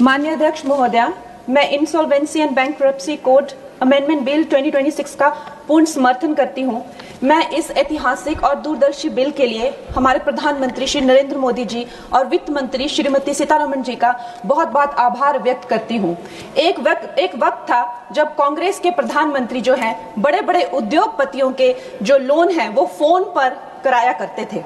माननीय अध्यक्ष महोदया, मैं insolvency and bankruptcy code amendment bill 2026 का पूर्ण समर्थन करती हूं। मैं इस ऐतिहासिक और दूरदर्शी बिल के लिए हमारे प्रधानमंत्री श्री नरेंद्र मोदी जी और वित्त मंत्री श्रीमती सीतारमण जी का बहुत बहुत आभार व्यक्त करती हूं। एक वक्त था जब कांग्रेस के प्रधानमंत्री जो हैं बड़े बड़े उद्योगपतियों के जो लोन हैं वो फोन पर कराया करते थे,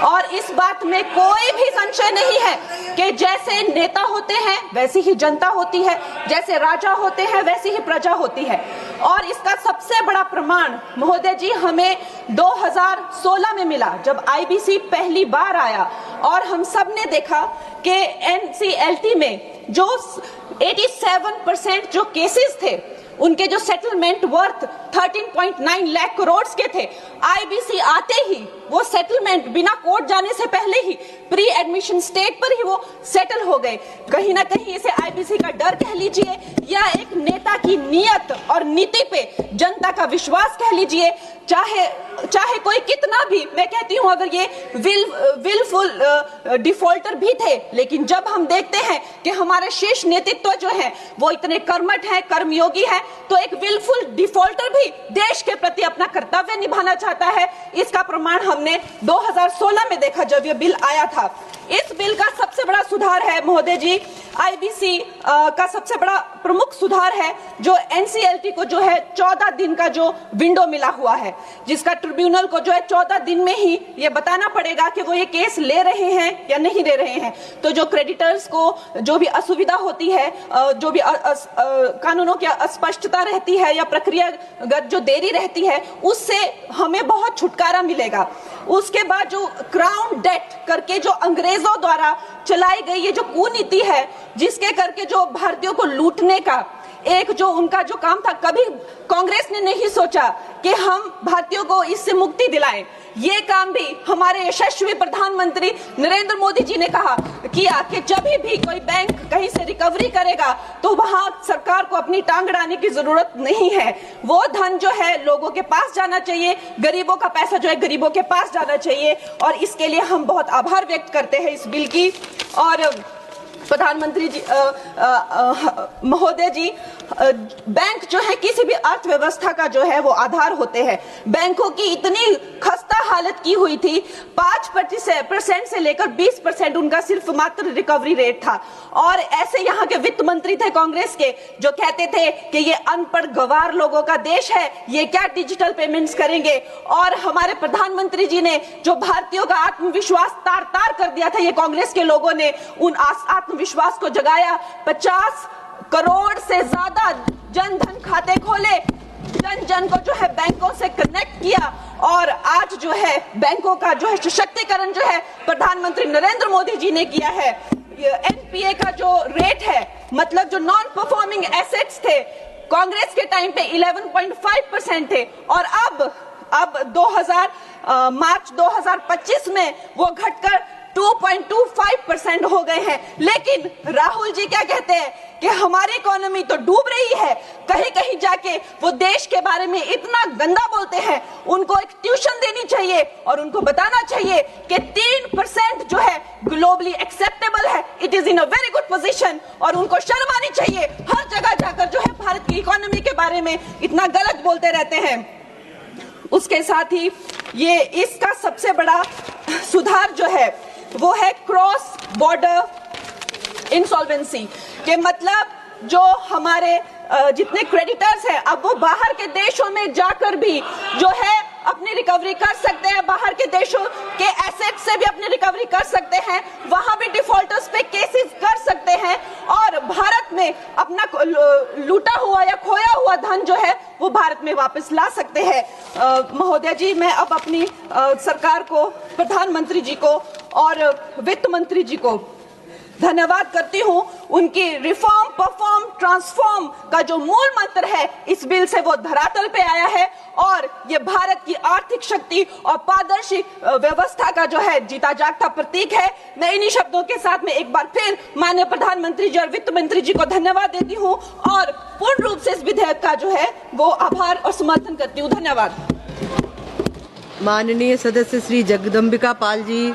और इस बात में कोई भी संशय नहीं है कि जैसे नेता होते हैं वैसी ही जनता होती है, जैसे राजा होते हैं वैसी ही प्रजा होती है। और इसका सबसे बड़ा प्रमाण महोदय जी हमें 2016 में मिला, जब आईबीसी पहली बार आया और हम सब ने देखा कि एनसीएलटी में जो 87% जो केसेस थे उनके जो सेटलमेंट वर्थ 13.9 लाख करोड़ के थे, आईबीसी आते ही वो सेटलमेंट बिना कोर्ट जाने से पहले ही प्री एडमिशन स्टेट पर ही वो सेटल हो गए। कहीं ना कहीं इसे आईबीसी का डर कह लीजिए या एक नेता की नीयत और नीति पे जनता का विश्वास कह लीजिए, चाहे कोई कितना भी, मैं कहती हूं अगर ये विलफुल डिफॉल्टर भी थे, लेकिन जब हम देखते हैं कि हमारे शीर्ष नेतृत्व जो है वो इतने कर्मठ है, कर्मयोगी है, तो एक विलफुल डिफॉल्टर भी देश के प्रति अपना कर्तव्य निभाना चाहता है। इसका प्रमाण हमने 2016 में देखा जब ये बिल आया था। इस बिल का सबसे बड़ा सुधार है महोदय जी, आईबीसी का सबसे बड़ा प्रमुख सुधार है जो एनसीएलटी को जो है 14 दिन का जो विंडो मिला हुआ है, जिसका ट्रिब्यूनल को जो है 14 दिन में ही ये बताना पड़ेगा कि वो ये केस ले रहे हैं या नहीं ले रहे हैं। तो जो क्रेडिटर्स को जो भी असुविधा होती है, जो भी कानूनों की अस्पष्टता रहती है या प्रक्रियागत जो देरी रहती है, उससे हमें बहुत छुटकारा मिलेगा। उसके बाद जो क्राउन डेट करके जो अंग्रेजों द्वारा चलाई गई ये जो कुनीति है, जिसके करके जो भारतीयों को लूटने का एक जो उनका जो काम था, कभी कांग्रेस ने नहीं सोचा कि हम भारतीयों को इससे मुक्ति दिलाएं। ये काम भी हमारे यशस्वी प्रधानमंत्री नरेंद्र मोदी जी ने किया कि जब भी कोई बैंक कहीं से रिकवरी करेगा तो वहां सरकार को अपनी टांग अड़ाने की जरूरत नहीं है। वो धन जो है लोगों के पास जाना चाहिए, गरीबों का पैसा जो है गरीबों के पास जाना चाहिए, और इसके लिए हम बहुत आभार व्यक्त करते हैं इस बिल की। और प्रधानमंत्री जी महोदय जी, बैंक जो है किसी भी अर्थव्यवस्था का जो है वो आधार होते हैं। बैंकों की इतनी खस्ता हालत की हुई थी, 5% से लेकर 20% उनका सिर्फ मात्र रिकवरी रेट था। और ऐसे यहाँ के वित्त मंत्री थे कांग्रेस के जो कहते थे कि ये अनपढ़ गवार लोगों का देश है, ये क्या डिजिटल पेमेंट्स करेंगे। और हमारे प्रधानमंत्री जी ने जो भारतीयों का आत्मविश्वास तार तार कर दिया था, ये कांग्रेस के लोगों ने उन आत्मविश्वास को जगाया। 50 करोड़ से ज्यादा जन धन खाते खोले, जन जन को जो है बैंकों से कनेक्ट किया, और आज जो है बैंकों का जो है सशक्तिकरण जो है प्रधानमंत्री नरेंद्र मोदी जी ने किया है। एनपीए का जो रेट है, मतलब जो नॉन परफॉर्मिंग एसेट्स थे, कांग्रेस के टाइम पे 11.5% थे, और अब मार्च 2025 में वो घटकर 2.25% हो गए हैं। लेकिन राहुल जी क्या कहते हैं कि हमारी इकोनॉमी तो डूब रही है, कहीं कहीं जाके वो देश के बारे में इतना गंदा बोलते हैं। उनको एक ट्यूशन देनी चाहिए और उनको बताना चाहिए कि 3% जो है ग्लोबली एक्सेप्टेबल है, it is in a very good position, और उनको शर्म आनी चाहिए। हर जगह जाकर जो है भारत की इकोनॉमी के बारे में इतना गलत बोलते रहते हैं। उसके साथ ही ये इसका सबसे बड़ा सुधार जो है वो है क्रॉस बॉर्डर इंसॉल्वेंसी के, मतलब जो हमारे जितने क्रेडिटर्स हैं अब वो बाहर के देशों में जाकर भी जो है अपनी रिकवरी कर सकते हैं, बाहर के देशों के एसेट से भी अपनी रिकवरी कर सकते हैं, वहां भी डिफॉल्टर्स पे केसेस कर सकते हैं, और भारत में अपना लूटा हुआ या खोया हुआ धन जो है वो भारत में वापस ला सकते हैं। महोदय जी, मैं अब अपनी सरकार को, प्रधानमंत्री जी को और वित्त मंत्री जी को धन्यवाद करती हूं। उनकी रिफॉर्म, परफॉर्म, ट्रांसफॉर्म का जो मूल मंत्र है इस बिल से वो धरातल पे आया है, और ये भारत की आर्थिक शक्ति और पारदर्शी व्यवस्था का जो है जीता जागता प्रतीक है। मैं इन्हीं शब्दों के साथ में एक बार फिर माननीय प्रधानमंत्री जी और वित्त मंत्री जी को धन्यवाद देती हूं, और पूर्ण रूप से इस विधेयक का जो है वो आभार और समर्थन करती हूँ। धन्यवाद। माननीय सदस्य श्री जगदम्बिका पाल जी।